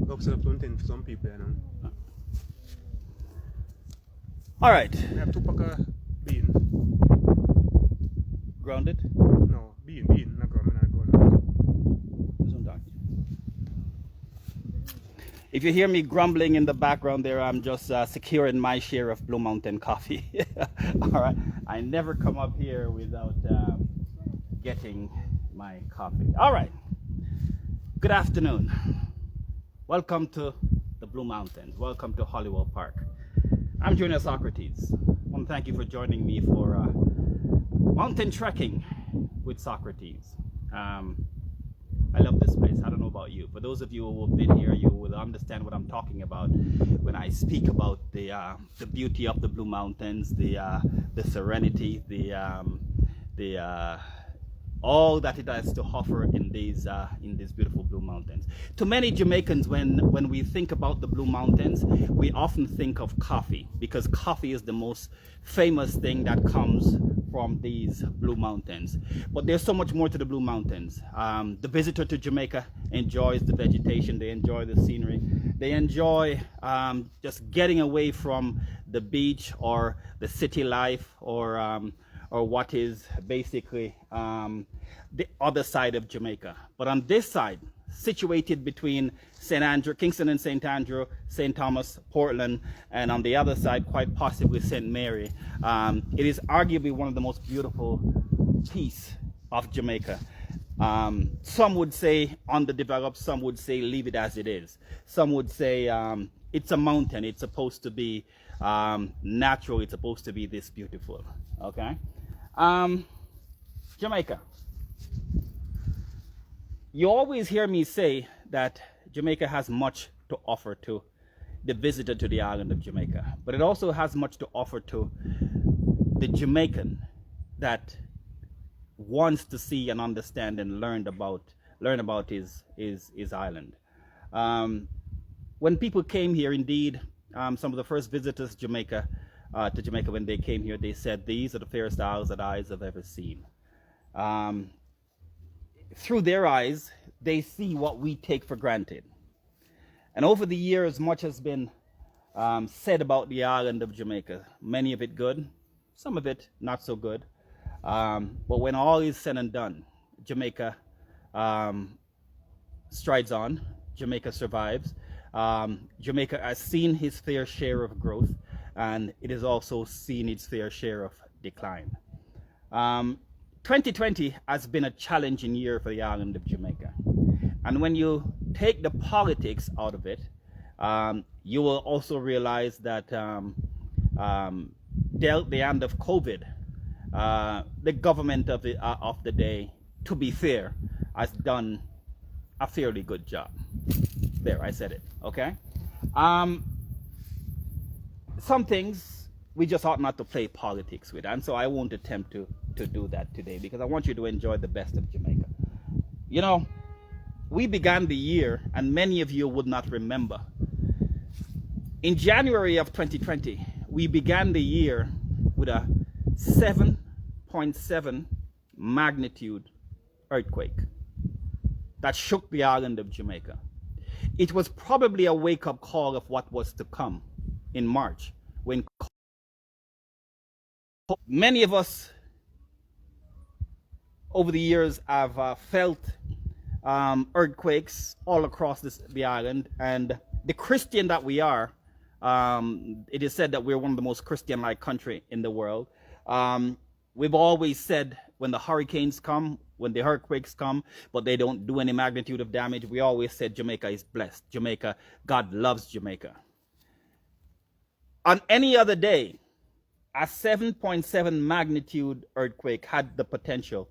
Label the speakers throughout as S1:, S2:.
S1: Go to the plantain for some people, you know.
S2: All right.
S1: We have 2 pack of bean.
S2: Grounded.
S1: No, bean, not ground, not ground.
S2: If you hear me grumbling in the background there, I'm just securing my share of Blue Mountain coffee. All right. I never come up here without getting my coffee. All right. Good afternoon. Welcome to the Blue Mountains. Welcome to Hollywood Park. I'm Junior Socrates. I want to thank you for joining me for mountain trekking with Socrates. I love this place. I don't know about you. For those of you who have been here, you will understand what I'm talking about when I speak about the beauty of the Blue Mountains, the serenity, the all that it has to offer in these beautiful Blue Mountains. To many Jamaicans, when we think about the Blue Mountains, we often think of coffee, because coffee is the most famous thing that comes from these Blue Mountains. But there's so much more to the Blue Mountains. The visitor to Jamaica enjoys the vegetation, they enjoy the scenery, they enjoy just getting away from the beach or the city life, or what is basically the other side of Jamaica. But on this side, situated between St. Andrew, Kingston and St. Andrew, St. Thomas, Portland, and on the other side, quite possibly St. Mary, it is arguably one of the most beautiful pieces of Jamaica. Some would say underdeveloped, some would say leave it as it is. Some would say it's a mountain, it's supposed to be natural, it's supposed to be this beautiful. Okay? Jamaica. You always hear me say that Jamaica has much to offer to the visitor to the island of Jamaica, but it also has much to offer to the Jamaican that wants to see and understand and learn about his island. When people came here, indeed, some of the first visitors to Jamaica, when they came here, they said, "These are the fairest isles that eyes have ever seen." Through their eyes, they see what we take for granted. And over the years, much has been said about the island of Jamaica. Many of it good, some of it not so good. But when all is said and done, Jamaica strides on. Jamaica survives. Jamaica has seen his fair share of growth, and it has also seen its fair share of decline. 2020 has been a challenging year for the island of Jamaica. And when you take the politics out of it, you will also realize that dealt the hand of COVID, the government of the day, to be fair, has done a fairly good job. There, I said it, okay? Some things we just ought not to play politics with, and so I won't attempt to do that today, because I want you to enjoy the best of Jamaica. You know, we began the year, and many of you would not remember. In January of 2020, we began the year with a 7.7 magnitude earthquake that shook the island of Jamaica. It was probably a wake-up call of what was to come in March, when many of us over the years have felt earthquakes all across the island. And the Christian that we are, it is said that we're one of the most Christian-like country in the world. We've always said when the hurricanes come, when the earthquakes come, but they don't do any magnitude of damage, we always said Jamaica is blessed. Jamaica, God loves Jamaica. On any other day, a 7.7 magnitude earthquake had the potential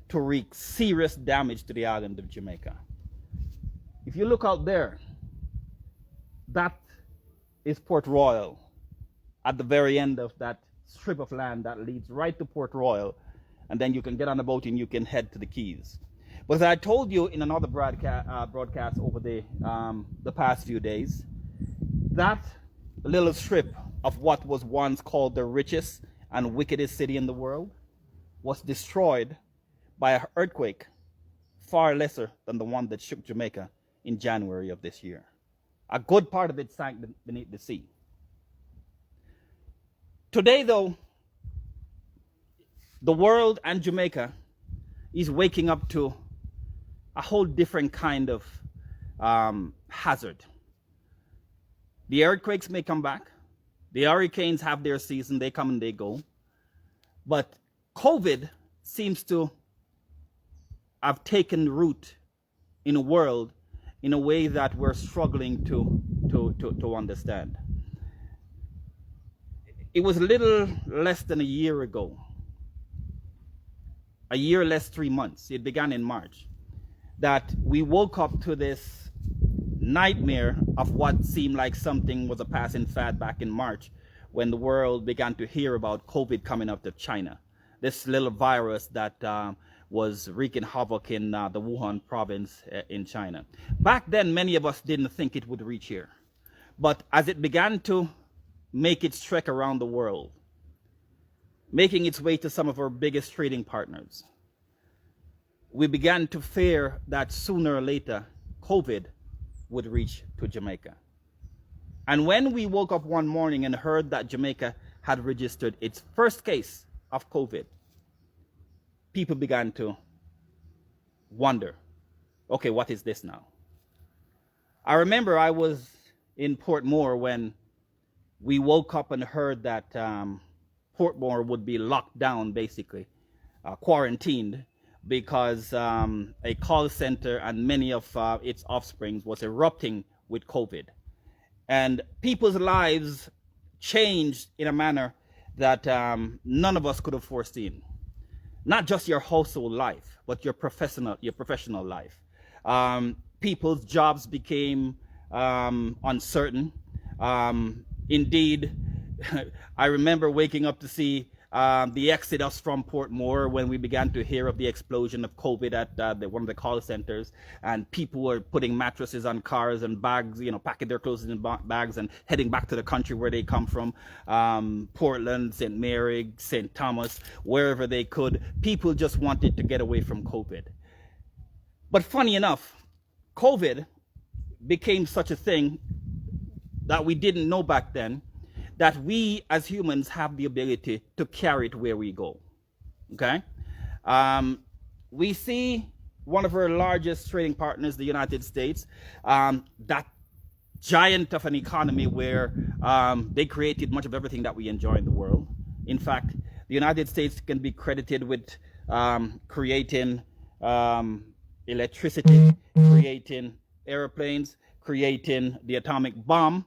S2: to wreak serious damage to the island of Jamaica. If you look out there, that is Port Royal, at the very end of that strip of land that leads right to Port Royal, and then you can get on a boat and you can head to the Keys. But as I told you in another broadcast over the past few days, that little strip of what was once called the richest and wickedest city in the world was destroyed by an earthquake far lesser than the one that shook Jamaica in January of this year. A good part of it sank beneath the sea. Today, though, the world and Jamaica is waking up to a whole different kind of hazard. The earthquakes may come back. The hurricanes have their season. They come and they go. But COVID seems to have taken root in a world in a way that we're struggling to understand. It was a little less than a year ago, a year less 3 months, it began in March, that we woke up to this nightmare of what seemed like something was a passing fad back in March when the world began to hear about COVID coming out of China. This little virus that was wreaking havoc in the Wuhan province in China. Back then, many of us didn't think it would reach here. But as it began to make its trek around the world, making its way to some of our biggest trading partners, we began to fear that sooner or later, COVID would reach to Jamaica. And when we woke up one morning and heard that Jamaica had registered its first case of COVID, people began to wonder, okay, what is this now? I remember I was in Portmore when we woke up and heard that Portmore would be locked down, basically, quarantined, because a call center and many of its offspring was erupting with COVID. And people's lives changed in a manner that none of us could have foreseen. Not just your household life, but your professional life. People's jobs became uncertain. Indeed, I remember waking up to see the exodus from Portmore when we began to hear of the explosion of COVID at one of the call centers, and people were putting mattresses on cars and bags, packing their clothes in bags and heading back to the country where they come from, Portland, St. Mary, St. Thomas, wherever they could. People just wanted to get away from COVID. But funny enough, COVID became such a thing that we didn't know back then, that we as humans have the ability to carry it where we go. Okay? We see one of our largest trading partners, the United States, that giant of an economy where they created much of everything that we enjoy in the world. In fact, the United States can be credited with creating electricity, creating airplanes, creating the atomic bomb,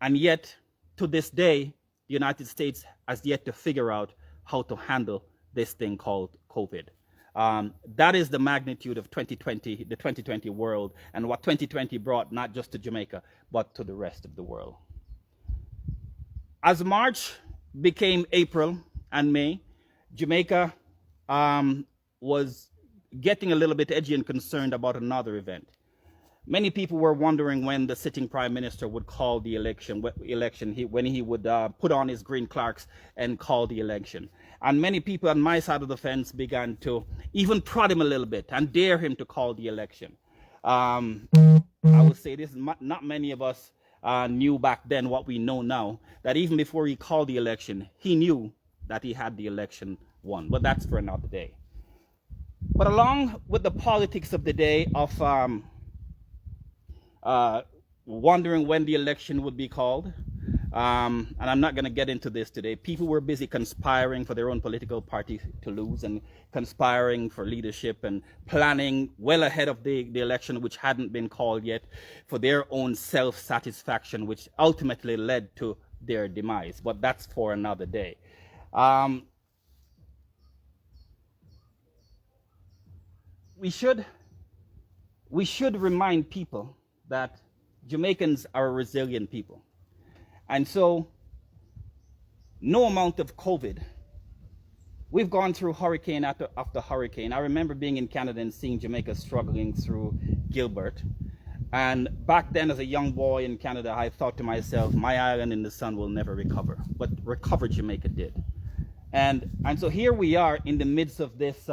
S2: and yet, to this day, the United States has yet to figure out how to handle this thing called COVID. That is the magnitude of 2020, the 2020 world, and what 2020 brought not just to Jamaica, but to the rest of the world. As March became April and May, Jamaica was getting a little bit edgy and concerned about another event. Many people were wondering when the sitting prime minister would call the election, when he would put on his green clerks and call the election. And many people on my side of the fence began to even prod him a little bit and dare him to call the election. I would say this, not many of us knew back then what we know now, that even before he called the election, he knew that he had the election won. But that's for another day. But along with the politics of the day of wondering when the election would be called. And I'm not going to get into this today. People were busy conspiring for their own political party to lose and conspiring for leadership and planning well ahead of the election, which hadn't been called yet, for their own self-satisfaction, which ultimately led to their demise. But that's for another day. We should remind people that Jamaicans are a resilient people. And so, no amount of COVID. We've gone through hurricane after hurricane. I remember being in Canada and seeing Jamaica struggling through Gilbert. And back then, as a young boy in Canada, I thought to myself, my island in the sun will never recover. But recover Jamaica did. And so here we are in the midst of this,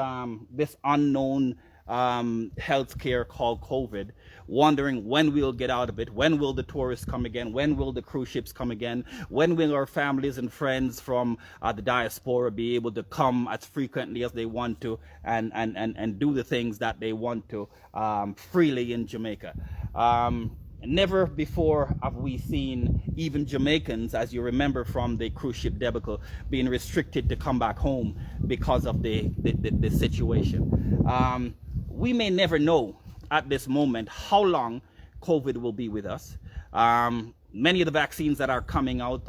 S2: this unknown health care called COVID, wondering when we'll get out of it, when will the tourists come again, when will the cruise ships come again, when will our families and friends from the diaspora be able to come as frequently as they want to and do the things that they want to freely in Jamaica. Never before have we seen even Jamaicans, as you remember from the cruise ship debacle, being restricted to come back home because of the situation. We may never know at this moment how long COVID will be with us. Many of the vaccines that are coming out,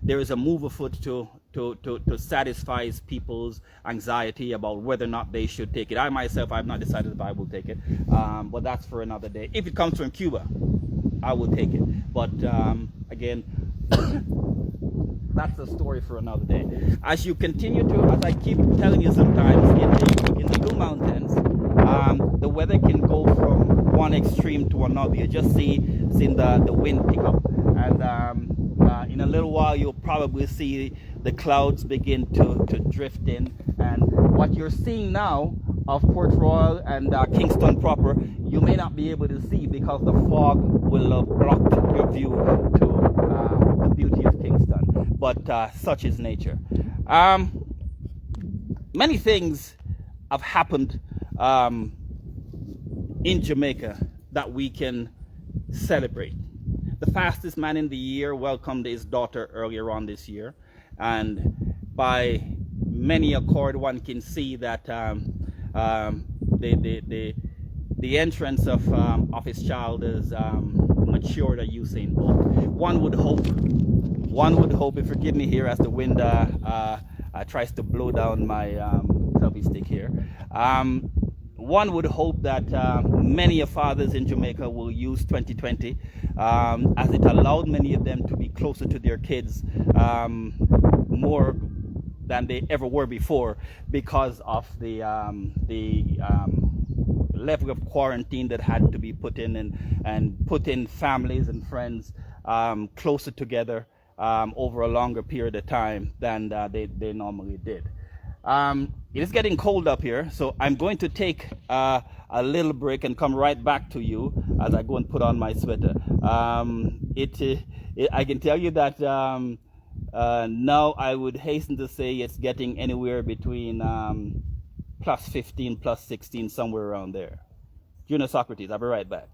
S2: there is a move afoot to satisfy people's anxiety about whether or not they should take it. I myself, I've not decided if I will take it, but that's for another day. If it comes from Cuba, I will take it. But again, that's a story for another day. As you continue to, as I keep telling you sometimes, in the Blue Mountains, the weather can go from one extreme to another. You just seeing the wind pick up, and in a little while you'll probably see the clouds begin to drift in, and what you're seeing now of Port Royal and Kingston proper, you may not be able to see because the fog will have blocked your view to the beauty of Kingston, but such is nature. Many things have happened in Jamaica that we can celebrate. The fastest man in the year welcomed his daughter earlier on this year, and by many accord one can see that the entrance of his child is matured at Usain Bolt. One would hope, if forgive me here as the wind tries to blow down my selfie stick here. One would hope that many fathers in Jamaica will use 2020 as it allowed many of them to be closer to their kids more than they ever were before because of the level of quarantine that had to be put in and put in families and friends closer together over a longer period of time than they normally did. It is getting cold up here, so I'm going to take a little break and come right back to you as I go and put on my sweater. I can tell you that now I would hasten to say it's getting anywhere between plus 15, plus 16, somewhere around there. Junior Socrates, I'll be right back.